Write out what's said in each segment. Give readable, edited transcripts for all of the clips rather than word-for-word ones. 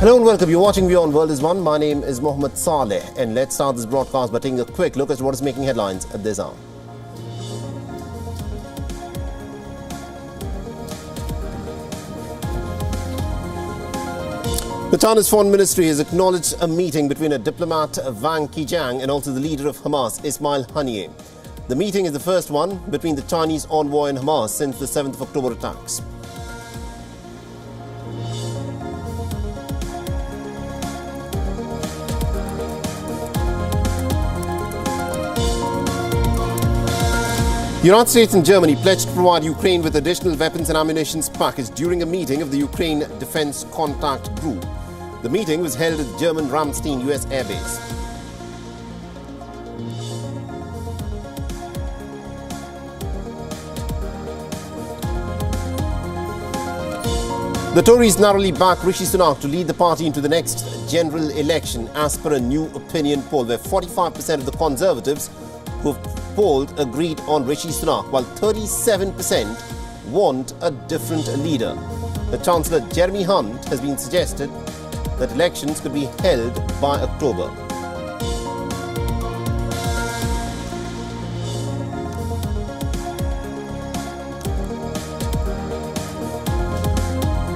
Hello and welcome. You're watching WION World is One. My name is Mohammed Saleh, and let's start this broadcast by taking a quick look at what is making headlines at this hour. The Chinese Foreign Ministry has acknowledged a meeting between a diplomat, Wang Qijang, and also the leader of Hamas, Ismail Haniyeh. The meeting is the first one between the Chinese envoy and Hamas since the 7th of October attacks. The United States and Germany pledged to provide Ukraine with additional weapons and ammunition package during a meeting of the Ukraine Defense Contact Group. The meeting was held at the German Ramstein US Air Base. The Tories narrowly back Rishi Sunak to lead the party into the next general election as per a new opinion poll, where 45% of the Conservatives who've polled agreed on Rishi Sunak, while 37% want a different leader. The Chancellor Jeremy Hunt has been suggested that elections could be held by October.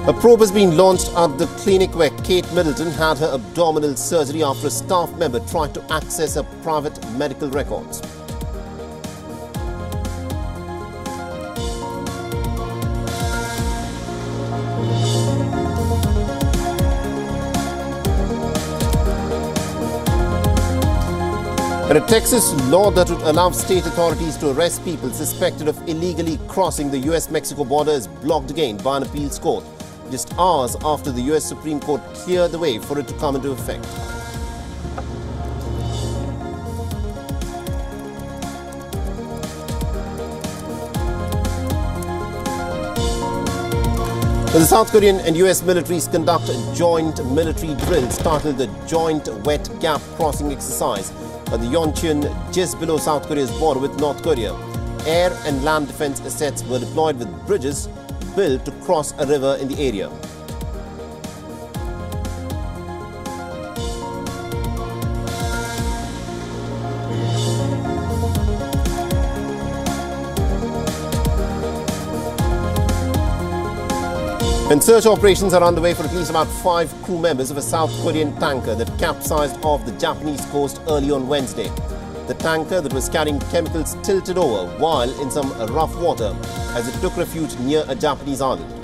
A probe has been launched at the clinic where Kate Middleton had her abdominal surgery after a staff member tried to access her private medical records. And a Texas law that would allow state authorities to arrest people suspected of illegally crossing the US-Mexico border is blocked again by an appeals court, just hours after the US Supreme Court cleared the way for it to come into effect. The South Korean and US militaries conduct joint military drills titled the Joint Wet Gap Crossing Exercise at the Yeoncheon, just below South Korea's border with North Korea. Air and land defense assets were deployed with bridges built to cross a river in the area. And search operations are underway for at least about 5 crew members of a South Korean tanker that capsized off the Japanese coast early on Wednesday. The tanker that was carrying chemicals tilted over while in some rough water as it took refuge near a Japanese island.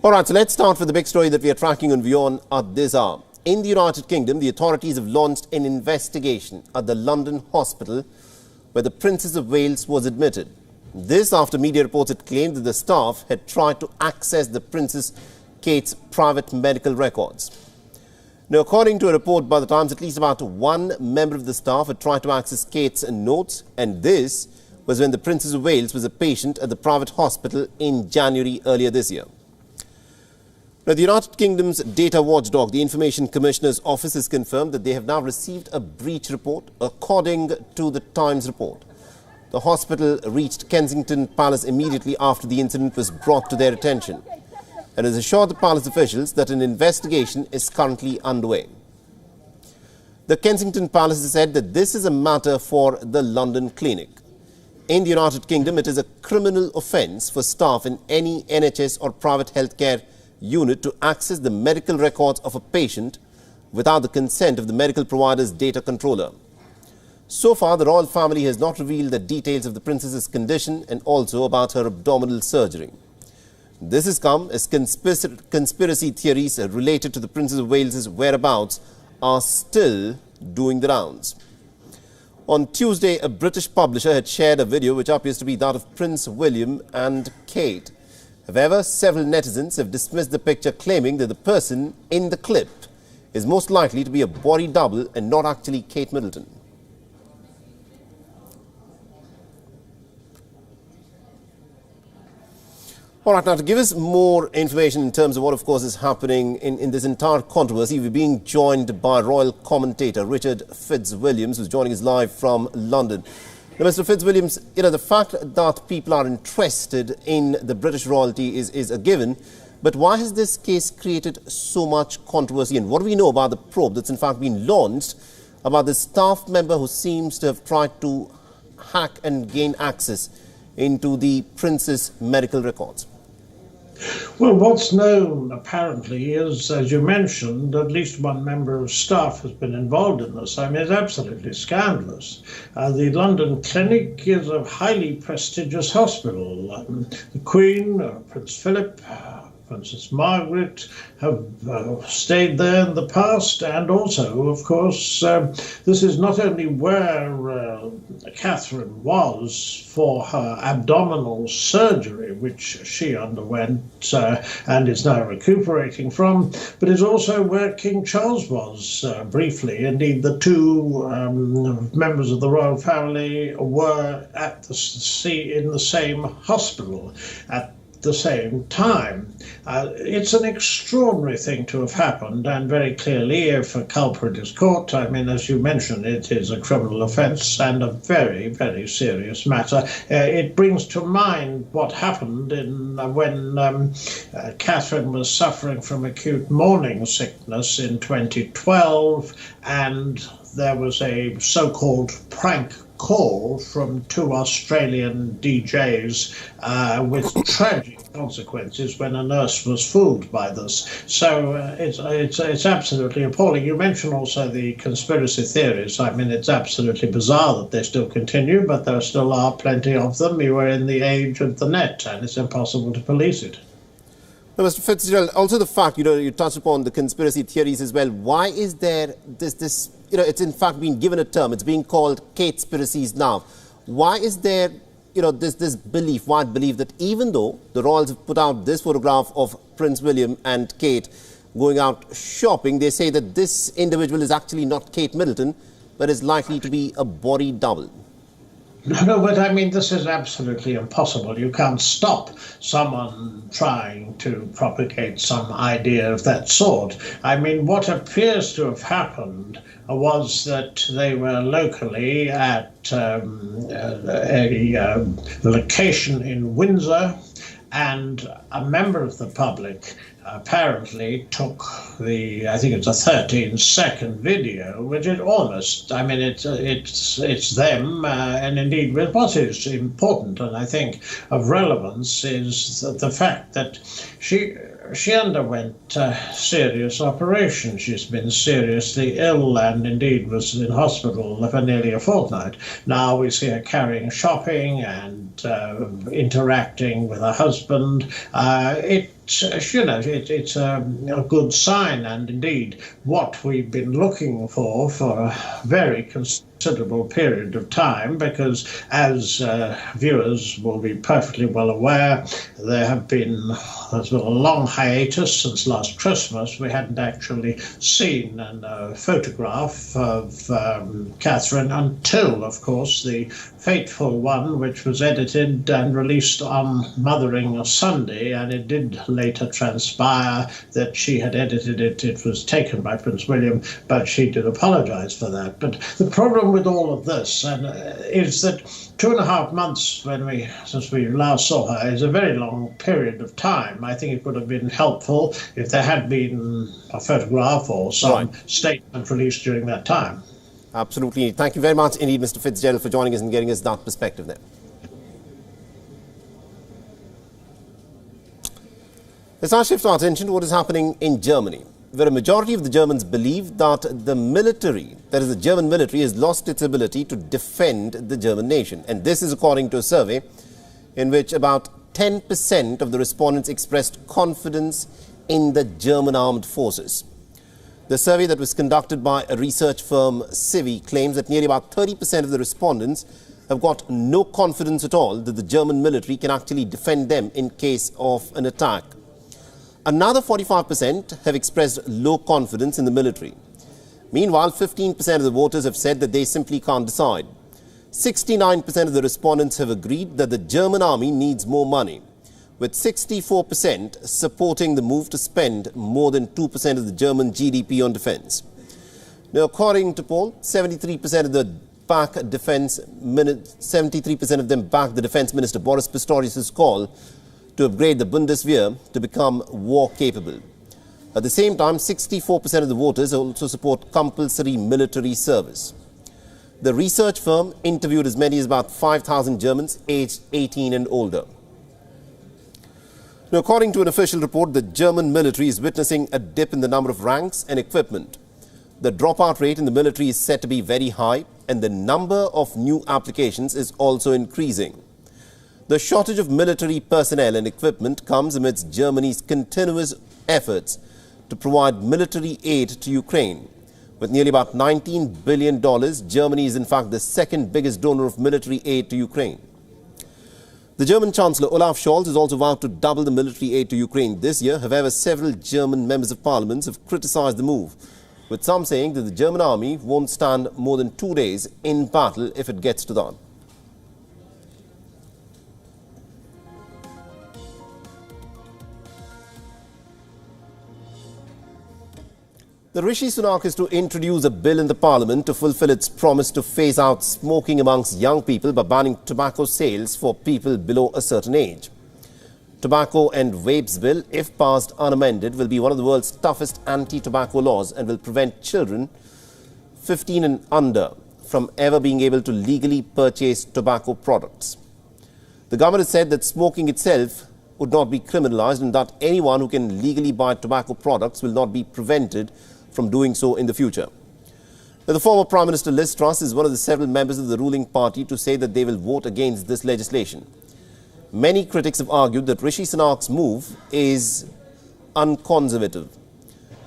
Alright, so let's start with the big story that we are tracking on WION at this hour. In the United Kingdom, the authorities have launched an investigation at the London hospital where the Princess of Wales was admitted. This after media reports had claimed that the staff had tried to access the Princess Kate's private medical records. Now, according to a report by the Times, at least about 1 member of the staff had tried to access Kate's notes, and this was when the Princess of Wales was a patient at the private hospital in January earlier this year. Now, the United Kingdom's data watchdog, the Information Commissioner's Office, has confirmed that they have now received a breach report. According to the Times report, the hospital reached Kensington Palace immediately after the incident was brought to their attention and has assured the palace officials that an investigation is currently underway. The Kensington Palace has said that this is a matter for the London clinic. In the United Kingdom, it is a criminal offence for staff in any NHS or private healthcare unit to access the medical records of a patient without the consent of the medical provider's data controller. So far, the royal family has not revealed the details of the princess's condition and also about her abdominal surgery. This has come as conspiracy theories related to the Princess of Wales's whereabouts are still doing the rounds. On Tuesday, a British publisher had shared a video which appears to be that of Prince William and Kate. However, several netizens have dismissed the picture, claiming that the person in the clip is most likely to be a body double and not actually Kate Middleton. All right, now to give us more information in terms of what, of course, is happening in this entire controversy, we're being joined by royal commentator Richard Fitzwilliams, who's joining us live from London. Now, Mr. Fitzwilliams, the fact that people are interested in the British royalty is a given, but why has this case created so much controversy, and what do we know about the probe that's in fact been launched about the staff member who seems to have tried to hack and gain access into the Prince's medical records? Well, what's known apparently is, as you mentioned, at least one member of staff has been involved in this. I mean, it's absolutely scandalous. The London Clinic is a highly prestigious hospital. The Queen, Prince Philip, Princess Margaret have stayed there in the past, and also, of course, this is not only where Catherine was for her abdominal surgery, which she underwent and is now recuperating from, but is also where King Charles was briefly. Indeed, the two members of the royal family were at in the same hospital at the same time. It's an extraordinary thing to have happened, and very clearly, if a culprit is caught, I mean, as you mentioned, it is a criminal offence and a very, very serious matter. It brings to mind what happened when Catherine was suffering from acute morning sickness in 2012, and there was a so-called prank call from two Australian DJs with tragic consequences when a nurse was fooled by this. So it's absolutely appalling. You mentioned also the conspiracy theories. I mean, it's absolutely bizarre that they still continue, but there still are plenty of them. You are in the age of the net, and it's impossible to police it. Now, Mr. Fitzgerald, also the fact, you touched upon the conspiracy theories as well. Why is there this it's in fact been given a term, it's being called Kate-spiracies now. Why is there, this belief, wide belief that even though the royals have put out this photograph of Prince William and Kate going out shopping, they say that this individual is actually not Kate Middleton, but is likely to be a body double? No, but I mean, this is absolutely impossible. You can't stop someone trying to propagate some idea of that sort. I mean, what appears to have happened was that they were locally at a location in Windsor, and a member of the public apparently took I think it's a 13-second video, which it almost, I mean, it's them, and indeed what is important and I think of relevance is the fact that she underwent a serious operation. She's been seriously ill and indeed was in hospital for nearly a fortnight. Now we see her carrying shopping and interacting with her husband. It's a good sign, and indeed what we've been looking for a very considerable period of time, because as viewers will be perfectly well aware, there's been a long hiatus since last Christmas. We hadn't actually seen a photograph of Catherine until, of course, the fateful one, which was edited and released on Mothering Sunday, and it did later transpire that she had edited it. It was taken by Prince William, but she did apologise for that. But the problem with all of this is that 2.5 months since we last saw her is a very long period of time. I think it would have been helpful if there had been a photograph or some statement released during that time. Absolutely. Thank you very much indeed, Mr. Fitzgerald, for joining us and getting us that perspective there. Let's now shift our attention to what is happening in Germany, where a majority of the Germans believe that the military, that is the German military, has lost its ability to defend the German nation. And this is according to a survey in which about 10% of the respondents expressed confidence in the German armed forces. The survey that was conducted by a research firm, Civi, claims that nearly about 30% of the respondents have got no confidence at all that the German military can actually defend them in case of an attack. Another 45% have expressed low confidence in the military. Meanwhile, 15% of the voters have said that they simply can't decide. 69% of the respondents have agreed that the German army needs more money, with 64% supporting the move to spend more than 2% of the German GDP on defence. Now, according to poll, 73% of them back the Defence Minister Boris Pistorius' call to upgrade the Bundeswehr to become war capable. At the same time, 64% of the voters also support compulsory military service. The research firm interviewed as many as about 5,000 Germans aged 18 and older. Now, according to an official report, the German military is witnessing a dip in the number of ranks and equipment. The dropout rate in the military is said to be very high, and the number of new applications is also increasing. The shortage of military personnel and equipment comes amidst Germany's continuous efforts to provide military aid to Ukraine. With nearly about $19 billion, Germany is in fact the second biggest donor of military aid to Ukraine. The German Chancellor Olaf Scholz has also vowed to double the military aid to Ukraine this year. However, several German members of parliament have criticized the move, with some saying that the German army won't stand more than 2 days in battle if it gets to that. The Rishi Sunak is to introduce a bill in the parliament to fulfill its promise to phase out smoking amongst young people by banning tobacco sales for people below a certain age. Tobacco and Vapes Bill, if passed unamended, will be one of the world's toughest anti-tobacco laws and will prevent children 15 and under from ever being able to legally purchase tobacco products. The government has said that smoking itself would not be criminalized and that anyone who can legally buy tobacco products will not be prevented from doing so in the future. Now, the former Prime Minister Liz Truss is one of the several members of the ruling party to say that they will vote against this legislation. Many critics have argued that Rishi Sunak's move is unconservative.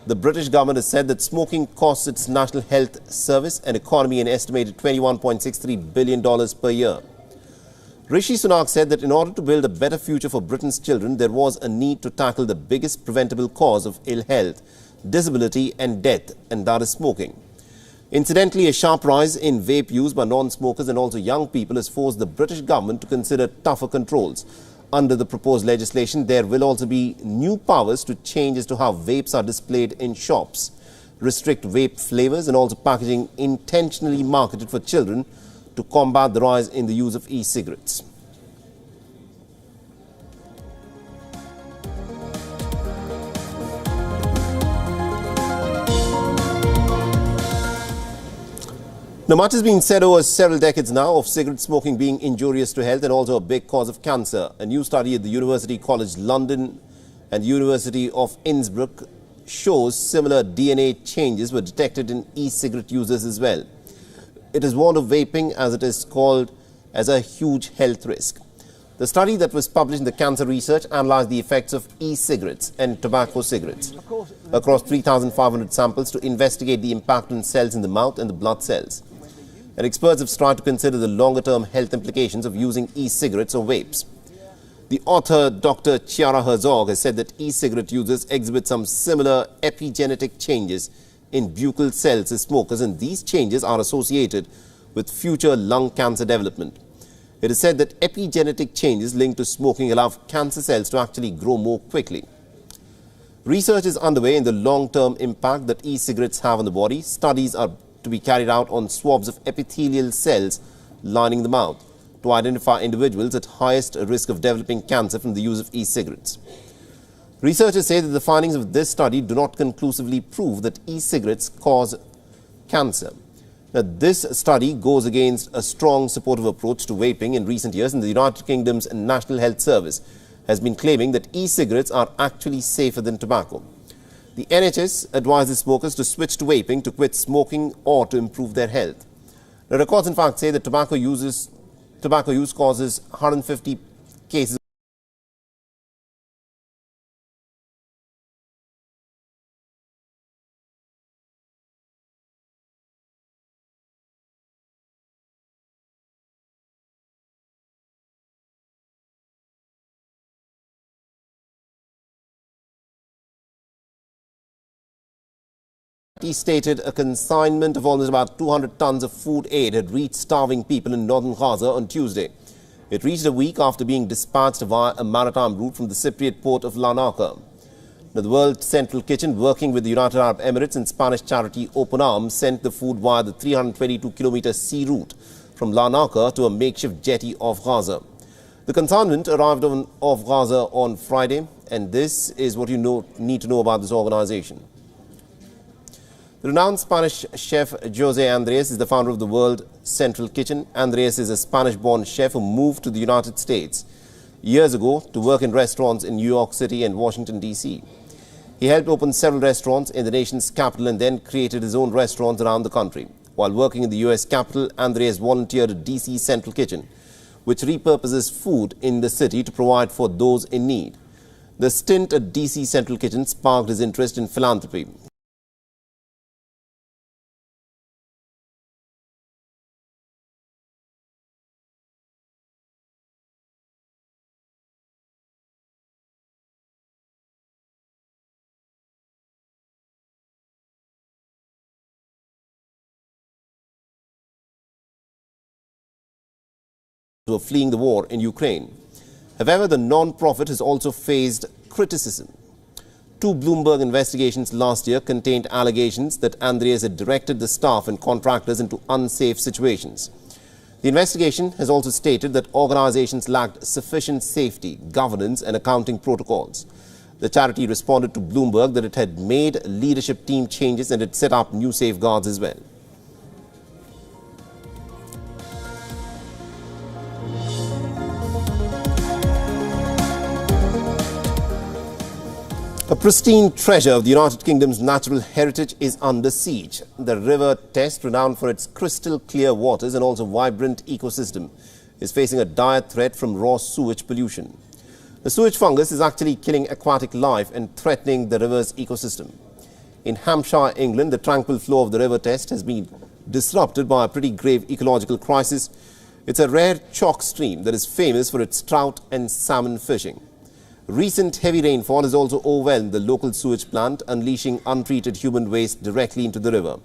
The British government has said that smoking costs its National Health Service and economy an estimated $21.63 billion per year. Rishi Sunak said that in order to build a better future for Britain's children, there was a need to tackle the biggest preventable cause of ill health, disability and death, and that is smoking. Incidentally, a sharp rise in vape use by non-smokers and also young people has forced the British government to consider tougher controls. Under the proposed legislation, there will also be new powers to change as to how vapes are displayed in shops, restrict vape flavors and also packaging intentionally marketed for children to combat the rise in the use of e-cigarettes. Now, much has been said over several decades now of cigarette smoking being injurious to health and also a big cause of cancer. A new study at the University College London and University of Innsbruck shows similar DNA changes were detected in e-cigarette users as well. It is warned of vaping, as it is called, as a huge health risk. The study that was published in the Cancer Research analyzed the effects of e-cigarettes and tobacco cigarettes across 3,500 samples to investigate the impact on cells in the mouth and the blood cells. And experts have tried to consider the longer-term health implications of using e-cigarettes or vapes. The author, Dr. Chiara Herzog, has said that e-cigarette users exhibit some similar epigenetic changes in buccal cells as smokers, and these changes are associated with future lung cancer development. It is said that epigenetic changes linked to smoking allow cancer cells to actually grow more quickly. Research is underway in the long-term impact that e-cigarettes have on the body. Studies are to be carried out on swabs of epithelial cells lining the mouth to identify individuals at highest risk of developing cancer from the use of e-cigarettes. Researchers say that the findings of this study do not conclusively prove that e-cigarettes cause cancer. Now, this study goes against a strong supportive approach to vaping in recent years, and the United Kingdom's National Health Service has been claiming that e-cigarettes are actually safer than tobacco. The NHS advises smokers to switch to vaping to quit smoking or to improve their health. Now, records in fact say that tobacco use causes 150 cases He stated a consignment of almost about 200 tons of food aid had reached starving people in northern Gaza on Tuesday. It reached a week after being dispatched via a maritime route from the Cypriot port of Larnaca. Now, the World Central Kitchen, working with the United Arab Emirates and Spanish charity Open Arms, sent the food via the 322-kilometer sea route from Larnaca to a makeshift jetty off Gaza. The consignment arrived off Gaza on Friday, and this is what you need to know about this organization. The renowned Spanish chef José Andrés is the founder of the World Central Kitchen. Andrés is a Spanish-born chef who moved to the United States years ago to work in restaurants in New York City and Washington, D.C. He helped open several restaurants in the nation's capital and then created his own restaurants around the country. While working in the U.S. capital, Andrés volunteered at D.C. Central Kitchen, which repurposes food in the city to provide for those in need. The stint at D.C. Central Kitchen sparked his interest in philanthropy. Who are fleeing the war in Ukraine. However, the non-profit has also faced criticism. Two Bloomberg investigations last year contained allegations that Andrés had directed the staff and contractors into unsafe situations. The investigation has also stated that organizations lacked sufficient safety, governance and accounting protocols. The charity responded to Bloomberg that it had made leadership team changes and had set up new safeguards as well. A pristine treasure of the United Kingdom's natural heritage is under siege. The River Test, renowned for its crystal clear waters and also vibrant ecosystem, is facing a dire threat from raw sewage pollution. The sewage fungus is actually killing aquatic life and threatening the river's ecosystem. In Hampshire, England, the tranquil flow of the River Test has been disrupted by a pretty grave ecological crisis. It's a rare chalk stream that is famous for its trout and salmon fishing. Recent heavy rainfall has also overwhelmed the local sewage plant, unleashing untreated human waste directly into the river.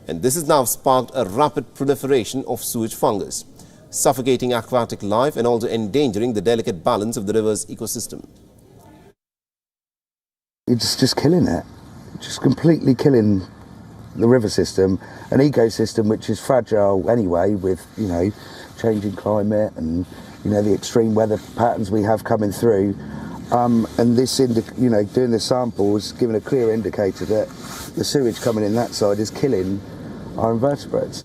And this has now sparked a rapid proliferation of sewage fungus, suffocating aquatic life and also endangering the delicate balance of the river's ecosystem. It's just killing it, just completely killing the river system, an ecosystem which is fragile anyway with, changing climate and, the extreme weather patterns we have coming through. And this, doing the samples, giving a clear indicator that the sewage coming in that side is killing our invertebrates.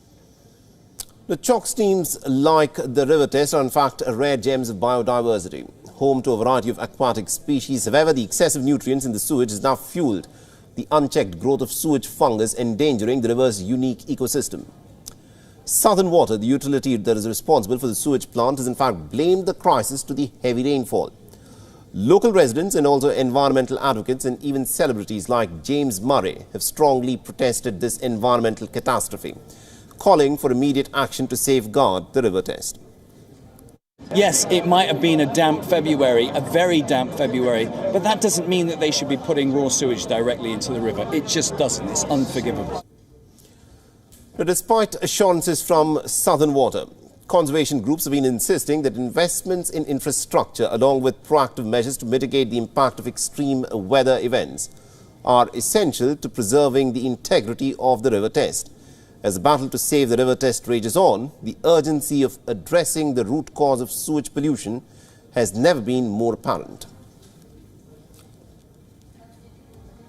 The chalk streams like the River Test are in fact rare gems of biodiversity, home to a variety of aquatic species. However, the excessive nutrients in the sewage has now fueled the unchecked growth of sewage fungus, endangering the river's unique ecosystem. Southern Water, the utility that is responsible for the sewage plant, has in fact blamed the crisis to the heavy rainfall. Local residents and also environmental advocates and even celebrities like James Murray have strongly protested this environmental catastrophe, calling for immediate action to safeguard the River Test. Yes, it might have been a damp February, a very damp February, but that doesn't mean that they should be putting raw sewage directly into the river. It just doesn't. It's unforgivable. Now, despite assurances from Southern Water, conservation groups have been insisting that investments in infrastructure, along with proactive measures to mitigate the impact of extreme weather events, are essential to preserving the integrity of the River Test. As the battle to save the River Test rages on, the urgency of addressing the root cause of sewage pollution has never been more apparent.